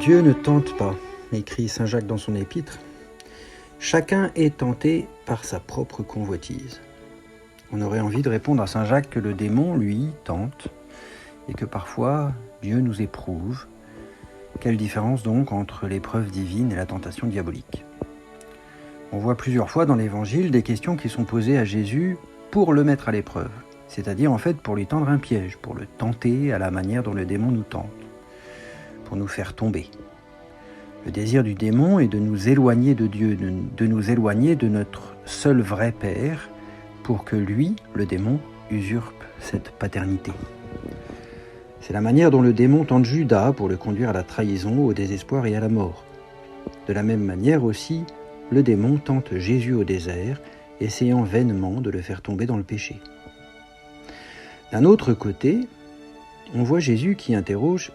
Dieu ne tente pas, écrit saint Jacques dans son épître. Chacun est tenté par sa propre convoitise. On aurait envie de répondre à saint Jacques que le démon, lui, tente, et que parfois Dieu nous éprouve. Quelle différence donc entre l'épreuve divine et la tentation diabolique? On voit plusieurs fois dans l'Évangile des questions qui sont posées à Jésus pour le mettre à l'épreuve, c'est-à-dire en fait pour lui tendre un piège, pour le tenter à la manière dont le démon nous tente, pour nous faire tomber. Le désir du démon est de nous éloigner de Dieu, de nous éloigner de notre seul vrai Père, pour que lui, le démon, usurpe cette paternité. C'est la manière dont le démon tente Judas pour le conduire à la trahison, au désespoir et à la mort. De la même manière aussi, le démon tente Jésus au désert, essayant vainement de le faire tomber dans le péché. D'un autre côté, on voit Jésus qui interroge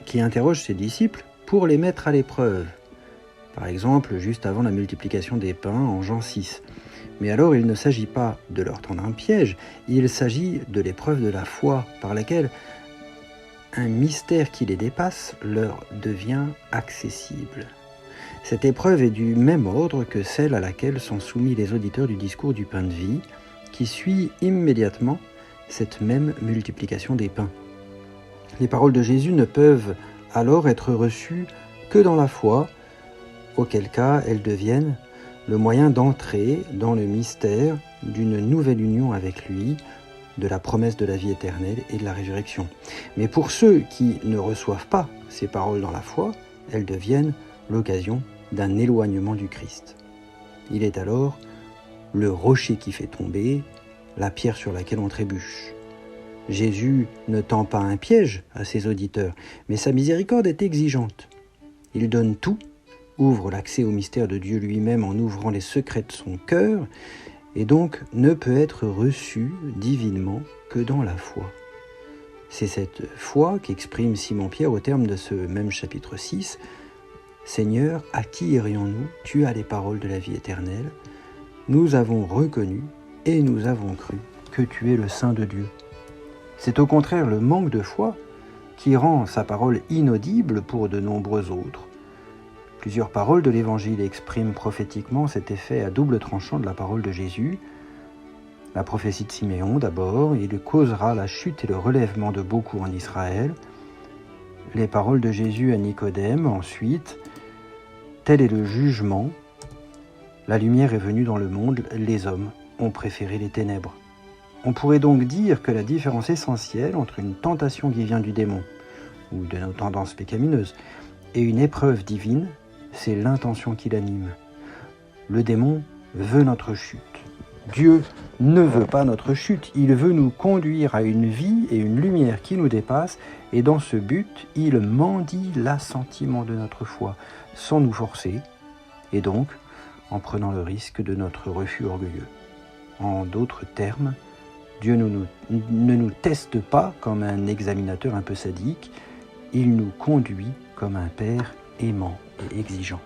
ses disciples pour les mettre à l'épreuve. Par exemple, juste avant la multiplication des pains en Jean 6. Mais alors, il ne s'agit pas de leur tendre un piège, il s'agit de l'épreuve de la foi par laquelle un mystère qui les dépasse leur devient accessible. Cette épreuve est du même ordre que celle à laquelle sont soumis les auditeurs du discours du pain de vie, qui suit immédiatement cette même multiplication des pains. Les paroles de Jésus ne peuvent alors être reçues que dans la foi, auquel cas elles deviennent le moyen d'entrer dans le mystère d'une nouvelle union avec lui, de la promesse de la vie éternelle et de la résurrection. Mais pour ceux qui ne reçoivent pas ces paroles dans la foi, elles deviennent l'occasion d'un éloignement du Christ. Il est alors le rocher qui fait tomber, la pierre sur laquelle on trébuche. Jésus ne tend pas un piège à ses auditeurs, mais sa miséricorde est exigeante. Il donne tout, ouvre l'accès au mystère de Dieu lui-même en ouvrant les secrets de son cœur, et donc ne peut être reçu divinement que dans la foi. C'est cette foi qu'exprime Simon-Pierre au terme de ce même chapitre 6. « Seigneur, à qui irions-nous? Tu as les paroles de la vie éternelle. Nous avons reconnu et nous avons cru que tu es le Saint de Dieu. » C'est au contraire le manque de foi qui rend sa parole inaudible pour de nombreux autres. Plusieurs paroles de l'Évangile expriment prophétiquement cet effet à double tranchant de la parole de Jésus. La prophétie de Siméon d'abord, il causera la chute et le relèvement de beaucoup en Israël. Les paroles de Jésus à Nicodème ensuite, tel est le jugement. La lumière est venue dans le monde, les hommes ont préféré les ténèbres. On pourrait donc dire que la différence essentielle entre une tentation qui vient du démon, ou de nos tendances pécamineuses, et une épreuve divine, c'est l'intention qui l'anime. Le démon veut notre chute. Dieu ne veut pas notre chute, il veut nous conduire à une vie et une lumière qui nous dépassent, et dans ce but, il mendie l'assentiment de notre foi, sans nous forcer, et donc en prenant le risque de notre refus orgueilleux. En d'autres termes, Dieu ne nous teste pas comme un examinateur un peu sadique, il nous conduit comme un père aimant et exigeant.